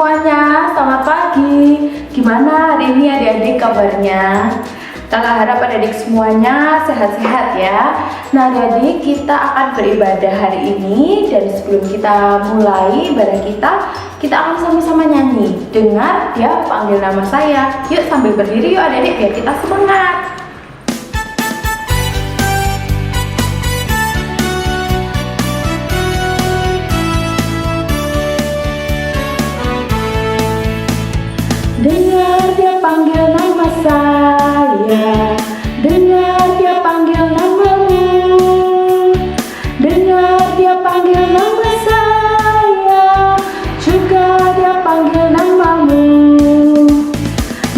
semuanya, selamat pagi. Gimana hari ini adik-adik kabarnya? Kakak harap adik-adik semuanya sehat-sehat ya. Nah adik-adik, kita akan beribadah hari ini. Dan sebelum kita mulai ibadah kita akan sama-sama nyanyi. Dengar dia panggil nama saya. Yuk sambil berdiri yuk adik-adik biar kita semangat. Dengar dia panggil nama saya, dengar dia panggil namamu, dengar dia panggil nama saya, juga dia panggil namamu.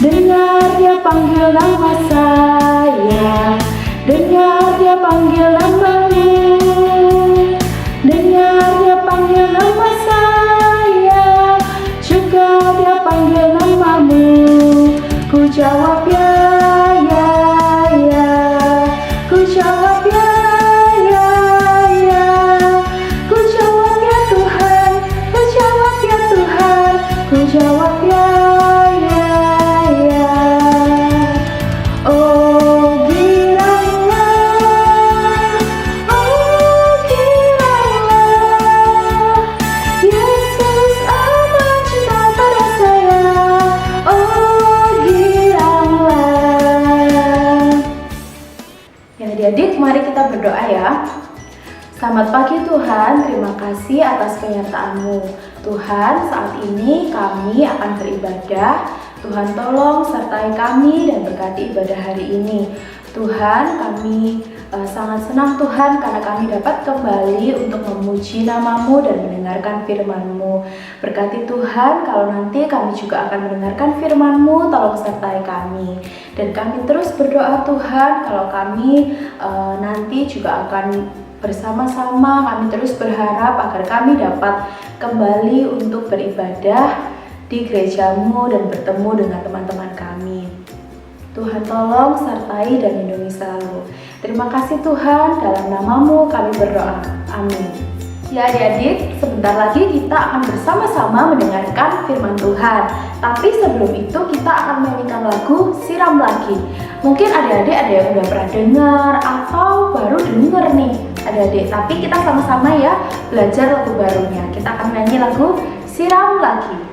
Dengar dia panggil nama saya, dengar dia panggil namamu, dengar dia panggil nama saya, juga dia panggil namamu. Ku jawab ya, ya, ya. Ku jawab ya, ya, ya. Ku jawab ya Tuhan, ku jawab ya Tuhan, ku jawab ya, ya, ya. Oh giranglah, oh giranglah, Yesus amat cinta pada saya. Oh giranglah. Ya adik-adik, mari kita berdoa ya. Selamat pagi Tuhan, terima kasih atas penyertaan-Mu. Tuhan, saat ini kami akan beribadah. Tuhan tolong sertai kami dan berkati ibadah hari ini. Tuhan, kami sangat senang Tuhan karena kami dapat kembali untuk memuji nama-Mu dan mendengarkan firman-Mu. Berkati Tuhan, kalau nanti kami juga akan mendengarkan firman-Mu, tolong sertai kami. Dan kami terus berdoa Tuhan, kalau kami nanti juga akan bersama-sama, kami terus berharap agar kami dapat kembali untuk beribadah di gereja-Mu dan bertemu dengan teman-teman kami. Tuhan tolong sertai dan lindungi selalu. Terima kasih Tuhan, dalam nama-Mu kami berdoa. Amin. Ya adik-adik, sebentar lagi kita akan bersama-sama mendengarkan firman Tuhan. Tapi sebelum itu kita akan menyanyikan lagu Siram Lagi. Mungkin adik-adik ada yang udah pernah dengar atau baru denger nih adik-adik. Tapi kita sama-sama ya belajar lagu barunya. Kita akan nyanyi lagu Siram Lagi.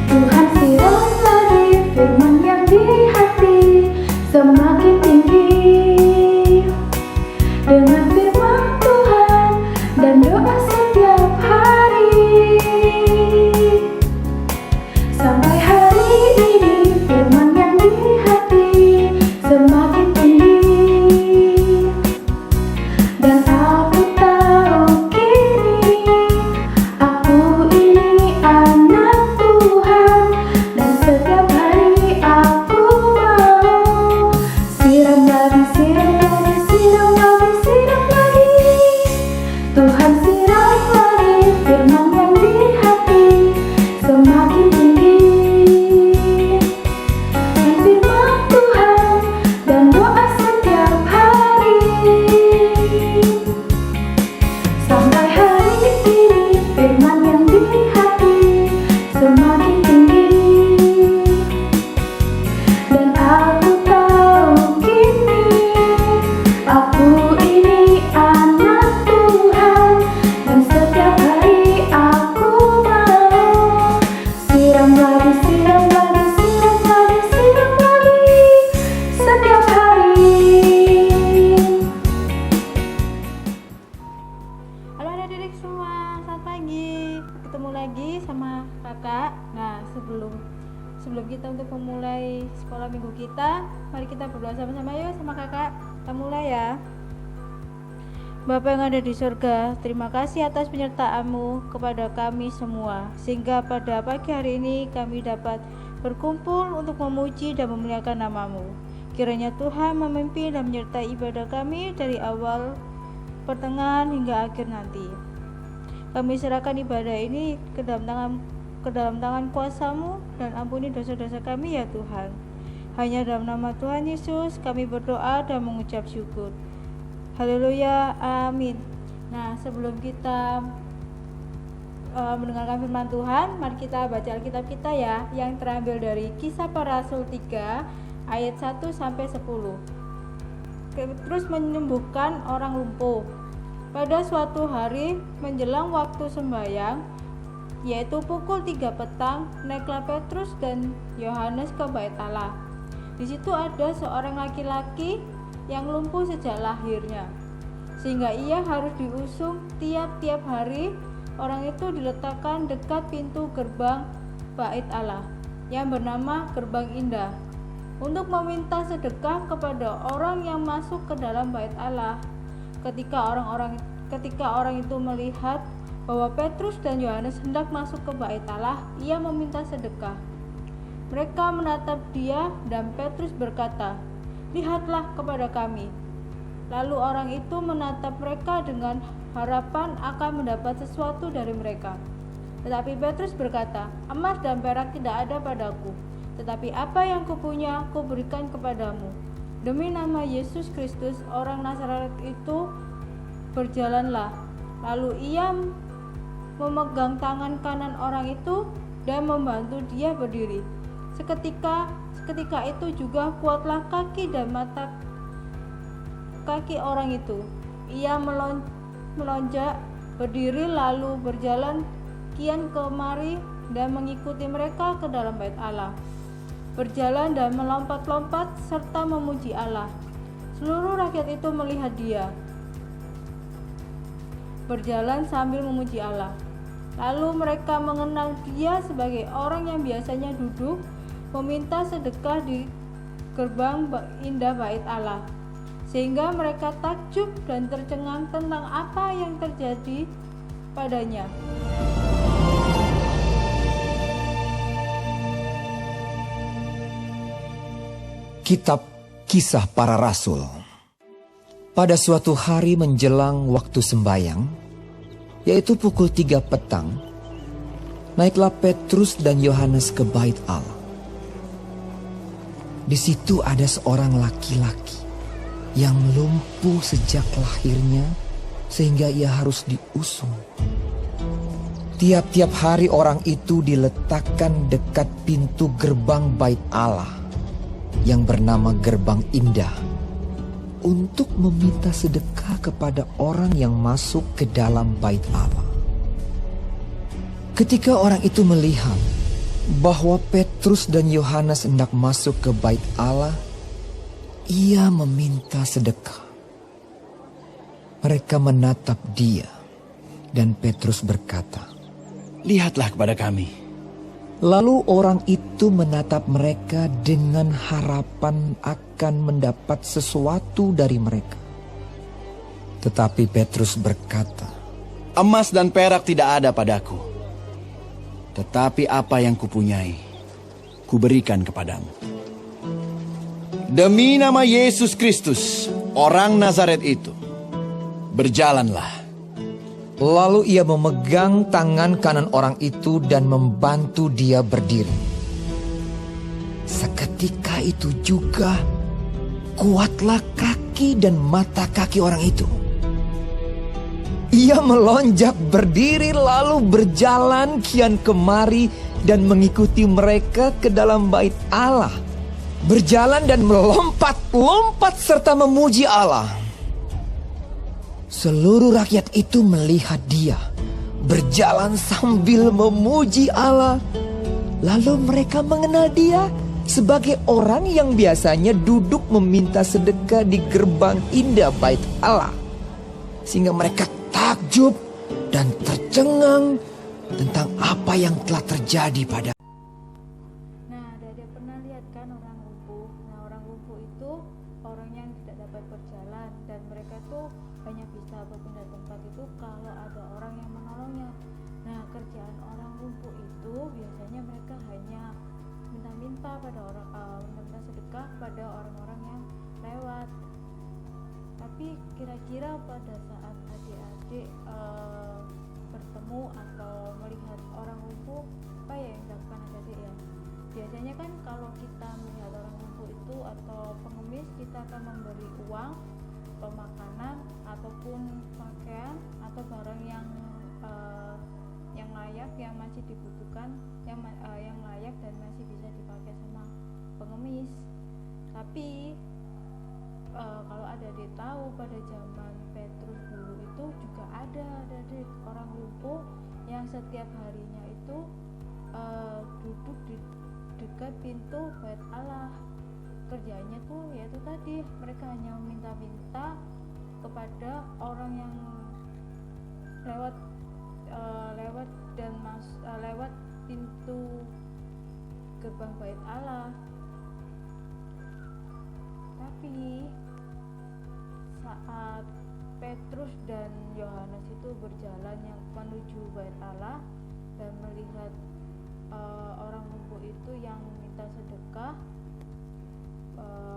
Tuhan siram lagi firman yang di hati semakin tinggi dengan firman Tuhan dan doa setiap hari. Sampai hari ini firman yang di hati semakin tinggi. Dan aku tahu kini aku ini anak Tuhan, dan setiap hari aku mau siram lagi, siram lagi, siram lagi, siram lagi. Tuhan siram lagi firman yang di hati semakin tinggi. Dan firman Tuhan dan doa setiap hari. Sampai hari ini firman yang di hati semakin tinggi. Dan aku tahu kini aku ini anak Tuhan, dan setiap hari aku mau siram lagi, siram lagi, siram lagi, siram lagi setiap hari. Halo adik-adik semua, selamat pagi. Ketemu lagi sama kakak. Nah, sebelum kita untuk memulai sekolah minggu kita, mari kita berdoa sama-sama yuk sama kakak. Kita mulai ya. Bapa yang ada di surga, terima kasih atas penyertaan-Mu kepada kami semua, sehingga pada pagi hari ini kami dapat berkumpul untuk memuji dan memuliakan nama-Mu. Kiranya Tuhan memimpin dan menyertai ibadah kami dari awal pertengahan hingga akhir nanti. Kami serahkan ibadah ini ke dalam tangan kuasa-Mu, dan ampuni dosa-dosa kami ya Tuhan. Hanya dalam nama Tuhan Yesus kami berdoa dan mengucap syukur. Haleluya, amin. Nah, sebelum kita mendengarkan firman Tuhan, mari kita baca Alkitab kita ya, yang terambil dari Kisah Para Rasul 3 ayat 1 sampai 10. Terus menyembuhkan orang lumpuh. Pada suatu hari menjelang waktu sembahyang, yaitu pukul 3 petang, naiklah Petrus dan Yohanes ke bait Allah. Di situ ada seorang laki-laki yang lumpuh sejak lahirnya, sehingga ia harus diusung tiap-tiap hari. Orang itu diletakkan dekat pintu gerbang bait Allah yang bernama Gerbang Indah untuk meminta sedekah kepada orang yang masuk ke dalam bait Allah. Ketika orang itu melihat bahwa Petrus dan Yohanes hendak masuk ke bait Allah, ia meminta sedekah. Mereka menatap dia, dan Petrus berkata, "Lihatlah kepada kami." Lalu orang itu menatap mereka dengan harapan akan mendapat sesuatu dari mereka. Tetapi Petrus berkata, "Emas dan perak tidak ada padaku, tetapi apa yang kupunya kuberikan kepadamu. Demi nama Yesus Kristus orang Nazaret itu, berjalanlah." Lalu ia memegang tangan kanan orang itu dan membantu dia berdiri. Seketika itu juga kuatlah kaki dan mata kaki orang itu. Ia melonjak berdiri lalu berjalan kian kemari dan mengikuti mereka ke dalam bait Allah, berjalan dan melompat-lompat serta memuji Allah. Seluruh rakyat itu melihat dia berjalan sambil memuji Allah. Lalu mereka mengenal dia sebagai orang yang biasanya duduk meminta sedekah di gerbang indah bait Allah, sehingga mereka takjub dan tercengang tentang apa yang terjadi padanya. Kitab Kisah Para Rasul. Pada suatu hari menjelang waktu sembahyang, yaitu pukul 3 petang, naiklah Petrus dan Yohanes ke bait Allah. Di situ ada seorang laki-laki yang lumpuh sejak lahirnya, sehingga ia harus diusung. Tiap-tiap hari orang itu diletakkan dekat pintu gerbang bait Allah yang bernama Gerbang Indah untuk meminta sedekah kepada orang yang masuk ke dalam bait Allah. Ketika orang itu melihat bahwa Petrus dan Yohanes hendak masuk ke bait Allah, ia meminta sedekah. Mereka menatap dia, dan Petrus berkata, "Lihatlah kepada kami." Lalu orang itu menatap mereka dengan harapan akan mendapat sesuatu dari mereka. Tetapi Petrus berkata, "Emas dan perak tidak ada padaku, tetapi apa yang kupunyai, kuberikan kepadamu. Demi nama Yesus Kristus, orang Nazaret itu, berjalanlah." Lalu ia memegang tangan kanan orang itu dan membantu dia berdiri. Seketika itu juga kuatlah kaki dan mata kaki orang itu. Ia melonjak berdiri lalu berjalan kian kemari dan mengikuti mereka ke dalam bait Allah, berjalan dan melompat-lompat serta memuji Allah. Seluruh rakyat itu melihat dia berjalan sambil memuji Allah. Lalu mereka mengenal dia sebagai orang yang biasanya duduk meminta sedekah di gerbang indah bait Allah, sehingga mereka takjub dan tercengang tentang apa yang telah terjadi pada. Nah, ada pernah lihat kan orang lumpuh? Nah, orang lumpuh itu orang yang tidak dapat berjalan, dan mereka tuh hanya bisa berpindah tempat itu kalau ada orang yang menolongnya. Nah, kerjaan orang lumpuh itu biasanya mereka hanya minta-minta pada orang, minta sedekah pada orang-orang yang lewat. Tapi kira-kira pada saat adik-adik bertemu atau melihat orang lumpuh, apa ya yang dilakukan adik-adik ya? Biasanya kan kalau kita melihat orang lumpuh itu atau pengemis, kita akan memberi uang atau makanan ataupun pakaian atau barang yang layak, yang masih dibutuhkan, yang layak dan masih bisa dipakai sama pengemis. Tapi kalau adik-adik tahu pada zaman Petrus dulu itu juga ada adik orang lumpuh yang setiap harinya itu duduk di dekat pintu bait Allah. Kerjanya tuh yaitu tadi, mereka hanya meminta-minta kepada orang yang lewat pintu gerbang bait Allah. Tapi saat Petrus dan Yohanes itu berjalan yang menuju bait Allah dan melihat orang lumpuh itu yang minta sedekah,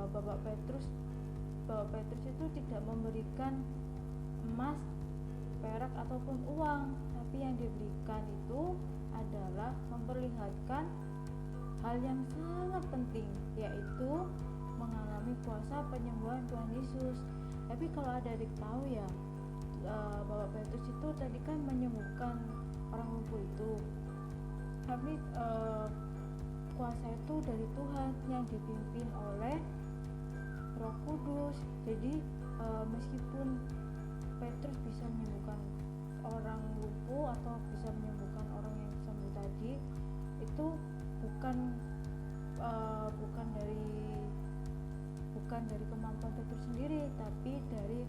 Bapak Petrus itu tidak memberikan emas, perak ataupun uang, tapi yang diberikan itu adalah memperlihatkan hal yang sangat penting, yaitu mengalami puasa penyembuhan Tuhan Yesus. Tapi kalau adik tahu ya, Bapak Petrus itu tadi kan menyembuhkan orang lumpuh itu, tapi kuasa itu dari Tuhan yang dipimpin oleh Roh Kudus. Jadi meskipun Petrus bisa menyembuhkan orang lumpuh atau bisa menyembuhkan orang yang sembuh tadi, itu bukan dari kemampuan Petrus sendiri, tapi dari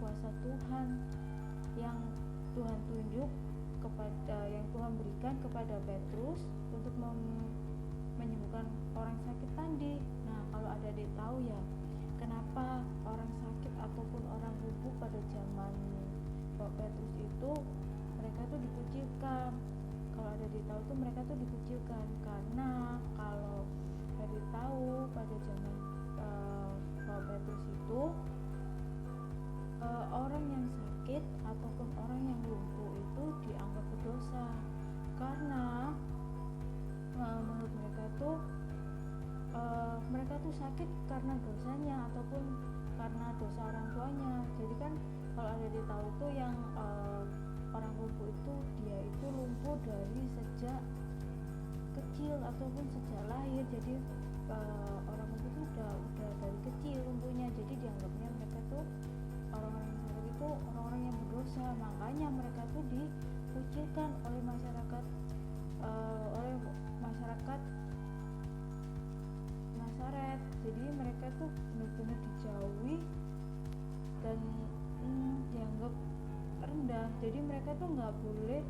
kuasa Tuhan yang Tuhan tunjuk yang Tuhan berikan kepada Petrus untuk menyembuhkan orang sakit tadi. Nah, kalau adik tahu ya, kenapa orang sakit ataupun orang lumpuh pada zaman Petrus itu mereka tuh dikucilkan. Kalau adik tahu tuh mereka tuh dikucilkan karena kalau adik tahu pada zaman Petrus itu orang yang sakit ataupun orang yang lumpuh itu dianggap berdosa karena menurut mereka tuh sakit karena dosanya ataupun karena dosa orang tuanya. Jadi kan kalau ada tahu tuh yang orang lumpuh itu dia itu lumpuh dari sejak kecil ataupun sejak lahir. Jadi orang lumpuh itu udah dari kecil lumpuhnya, jadi dianggapnya mereka tuh orang-orang yang sakit itu orang-orang yang berdosa. Makanya mereka tuh dikucilkan oleh masyarakat Nazaret. Jadi mereka tuh benar-benar dijauhi dan dianggap rendah. Jadi mereka tuh nggak boleh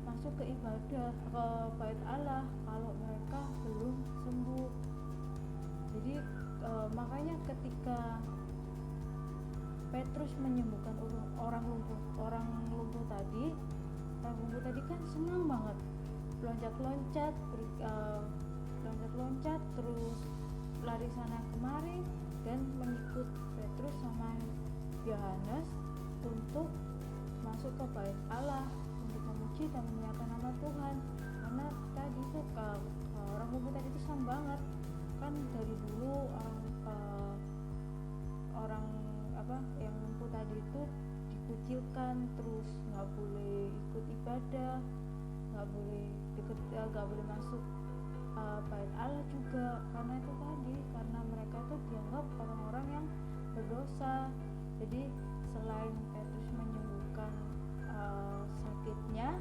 masuk ke ibadah ke bait Allah kalau mereka belum sembuh. Jadi makanya ketika Petrus menyembuhkan orang lumpuh tadi kan senang banget, loncat-loncat terus lari sana kemari dan mengikut Petrus sama Yohanes untuk masuk ke bait Allah untuk memuji dan memuliakan nama Tuhan. Karena tadi tuh orang lumpuh tadi itu senang banget kan, dari dulu orang yang lumpuh tadi itu dikucilkan, terus nggak boleh ikut ibadah, nggak boleh masuk bait Allah juga, karena itu tadi, karena mereka tuh dianggap orang-orang yang berdosa. Jadi selain Petrus menyembuhkan sakitnya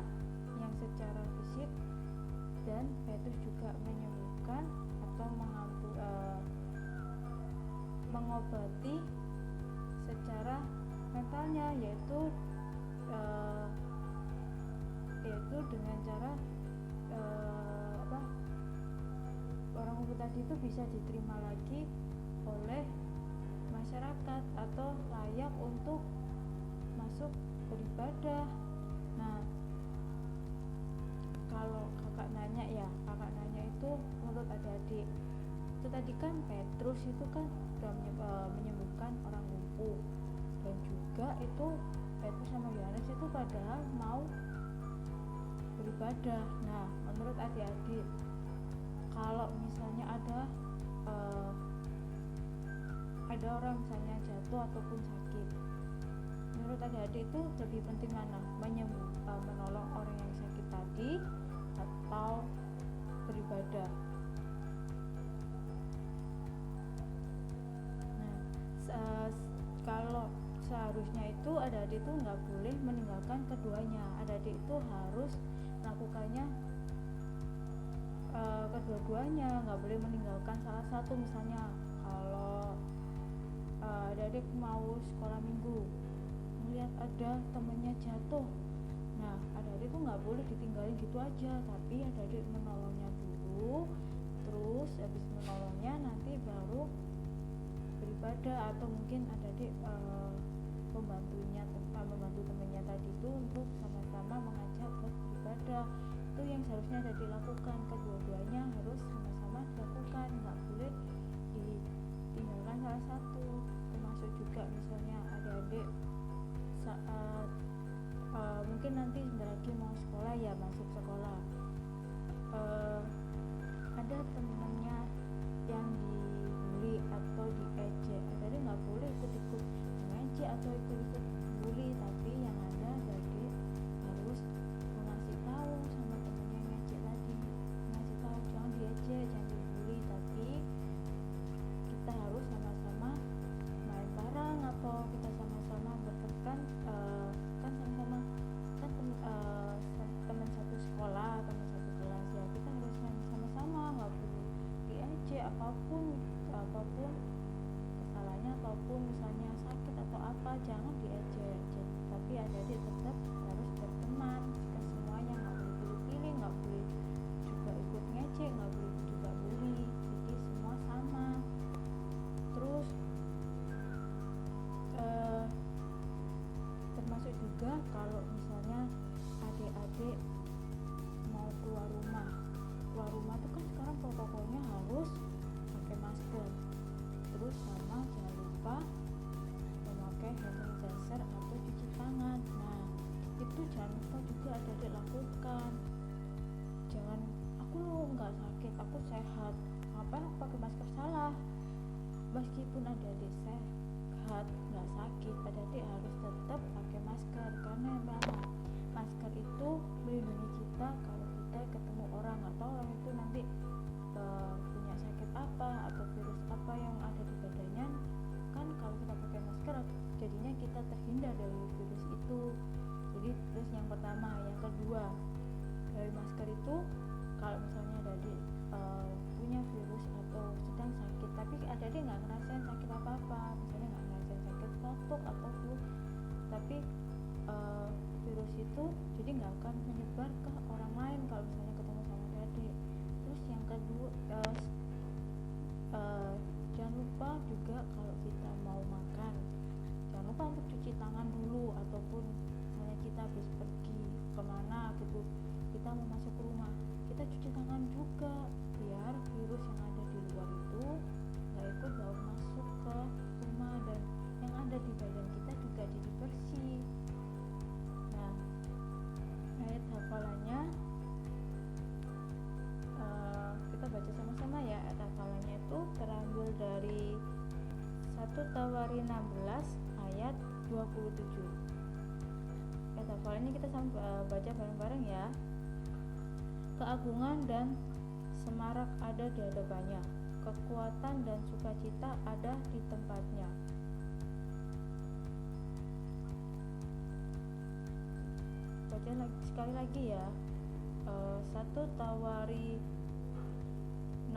yang secara fisik, dan Petrus juga menyembuhkan atau mengobati secara mentalnya, yaitu dengan cara orang lumpuh tadi itu bisa diterima lagi oleh masyarakat atau layak untuk masuk beribadah. Nah, kalau kakak nanya itu menurut adik-adik itu tadi kan Petrus itu kan sudah menyembuhkan orang lumpuh, dan juga itu Petrus sama Yohanes itu padahal mau beribadah. Nah, menurut adik-adik, kalau misalnya ada orang misalnya jatuh ataupun sakit, menurut adik-adik itu lebih penting mana? Menolong orang yang sakit tadi atau beribadah? Nah, kalau seharusnya itu adik-adik itu nggak boleh meninggalkan keduanya. Adik-adik itu harus melakukannya kedua-duanya, nggak boleh meninggalkan salah satu. Misalnya kalau adik-adik mau sekolah minggu, melihat ada temennya jatuh, nah adik-adik itu nggak boleh ditinggalin gitu aja, tapi adik-adik menolongnya dulu, terus habis menolongnya nanti baru beribadah, atau mungkin adik-adik membantu temannya tadi itu untuk sama-sama mengajak buat beribadah. Itu yang seharusnya ada dilakukan, kedua-duanya harus sama-sama dilakukan, nggak boleh ditinggalkan salah satu. Termasuk juga misalnya adik-adik saat mungkin nanti sebentar lagi mau sekolah ya, masuk sekolah, ada temennya yang dibully atau diejek, adik-adik nggak boleh ikut-ikut mengejek atau ikut-ikut bully, tapi yang ada adik harus mengasih tahu sama temennya yang ngejek tadi, ngasih tahu jangan diejek, jangan dibully, tapi kita harus sama-sama main bareng atau kita sama-sama berteman, kan sama-sama kan teman satu sekolah, teman satu kelas ya, kita harus main sama-sama, nggak perlu diejek apapun kesalahannya, ataupun misalnya sakit atau apa, jangan diejek. Tapi adik-adik tetap harus berteman, kita semuanya nggak boleh pilih-pilih, nggak boleh juga ikut ngejek, nggak boleh juga bully, jadi semua sama. Terus termasuk juga kalau misalnya adik-adik mau keluar rumah tuh kan sekarang protokolnya harus pakai masker, terus sama jangan lupa memakai hand sanitizer atau cuci tangan. Nah, itu jangan lupa juga adik-adik lakukan. Jangan, aku nggak sakit, aku sehat, ngapain aku pakai masker? Salah. Meskipun adik-adik sehat, nggak sakit, adik-adik harus tetap pakai masker, karena memang masker itu melindungi kita kalau kita ketemu orang, atau orang itu nanti punya sakit apa atau virus apa yang ada di badannya, kan kalau kita pakai masker jadinya kita terhindar dari virus itu. Jadi terus yang pertama, yang kedua, dari masker itu kalau misalnya adik punya virus atau sedang sakit, tapi adik nggak ngerasain sakit apa-apa, misalnya nggak ngerasain sakit batuk atau flu, tapi virus itu jadi nggak akan menyebar ke orang lain kalau misalnya ketemu sama adik. Terus yang kedua, jangan lupa juga kalau kita mau makan, jangan lupa untuk cuci tangan dulu, ataupun misalnya kita habis pergi kemana gitu, kita mau masuk ke rumah, kita cuci tangan juga, biar virus yang ada di luar itu nggak ikut bawa masuk ke rumah, dan yang ada di badan kita juga jadi bersih. Nah, ayat hafalannya kita baca sama-sama ya. Ayat hafalannya itu terambil dari 1 Tawari 16 ayat 27. Ayat hafalannya kita baca bareng-bareng ya. Keagungan dan semarak ada di hadapannya, kekuatan dan sukacita ada di tempatnya. Baca sekali lagi ya. 1 Tawari 16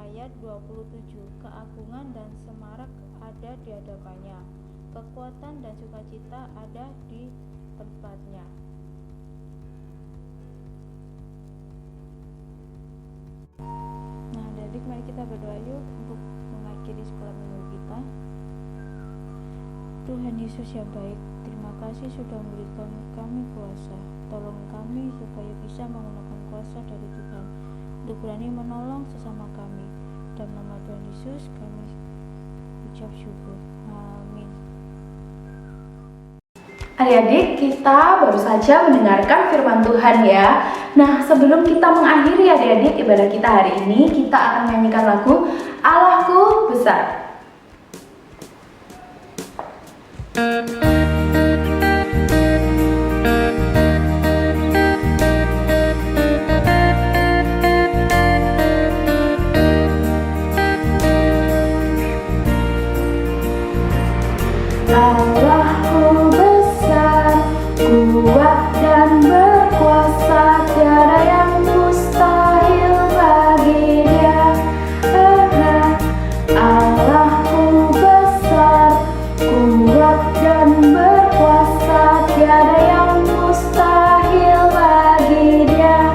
ayat 27. Keagungan dan semarak ada di hadapannya, kekuatan dan sukacita ada di tempatnya. Nah, adik mari kita berdoa yuk untuk mengakhiri sekolah minggu kita. Tuhan Yesus yang baik, terima kasih sudah memberikan kami kuasa. Tolong kami supaya bisa menggunakan kuasa dari Tuhan untuk berani menolong sesama kami dan Yesus kami ucap syukur. Amin. Adik-adik, kita baru saja mendengarkan firman Tuhan ya. Nah, sebelum kita mengakhiri adik-adik ibadah kita hari ini, kita akan menyanyikan lagu Allahku Besar. Allahku besar, kuat dan berkuasa, tiada yang mustahil bagi Dia. Allahku besar, kuat dan berkuasa, tiada yang mustahil bagi Dia.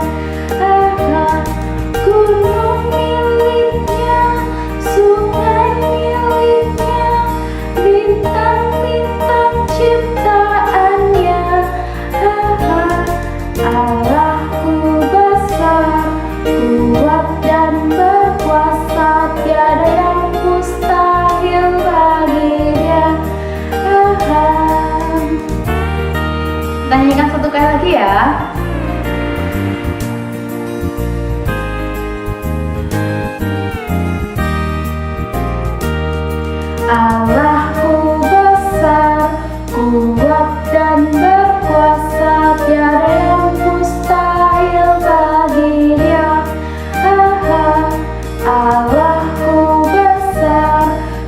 Gunung miliknya, sungai miliknya, bintang-bintang ciptaannya. Allahku besar, kuat dan berkuasa, tiada yang mustahil bagi Dia. Kita nyanyikan satu kali lagi ya. Allahku besar, kuat dan berkuasa, tiada yang mustahil bagi Dia. Allahku besar,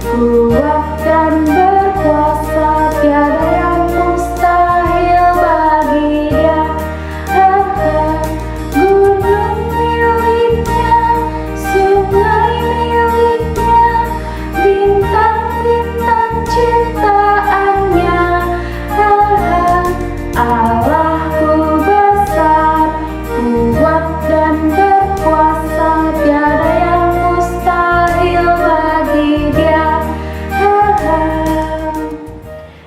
kuat dan berkuasa, tiada yang mustahil bagi Dia. Gunung miliknya, sungai miliknya, bintang-bintang ciptaannya. Allahku besar, kuat dan berkuasa, tiada yang mustahil bagi Dia.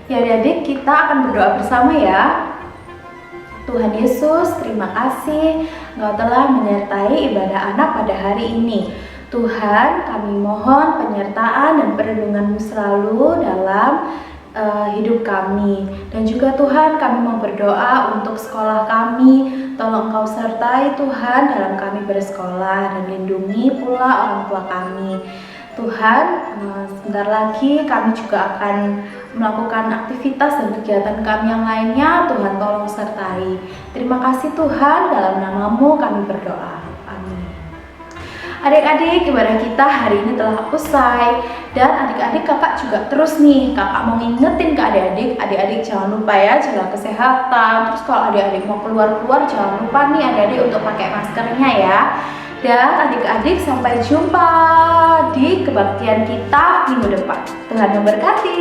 Ya adik-adik, kita akan berdoa bersama ya. Tuhan Yesus, terima kasih Engkau telah menyertai ibadah anak pada hari ini. Tuhan, kami mohon penyertaan dan perlindungan-Mu selalu dalam hidup kami. Dan juga Tuhan, kami mau berdoa untuk sekolah kami. Tolong Engkau sertai Tuhan dalam kami bersekolah, dan lindungi pula orang tua kami. Tuhan, sebentar lagi kami juga akan melakukan aktivitas dan kegiatan kami yang lainnya. Tuhan tolong sertai. Terima kasih Tuhan, dalam nama-Mu kami berdoa. Amin. Adik-adik, ibadah kita hari ini telah usai. Dan adik-adik, kakak juga terus nih, kakak mau ngingetin ke adik-adik. Adik-adik jangan lupa ya, jaga kesehatan. Terus kalau adik-adik mau keluar-keluar, jangan lupa nih adik-adik untuk pakai maskernya ya. Dan adik-adik, sampai jumpa di kebaktian kita minggu depan. Tuhan memberkati.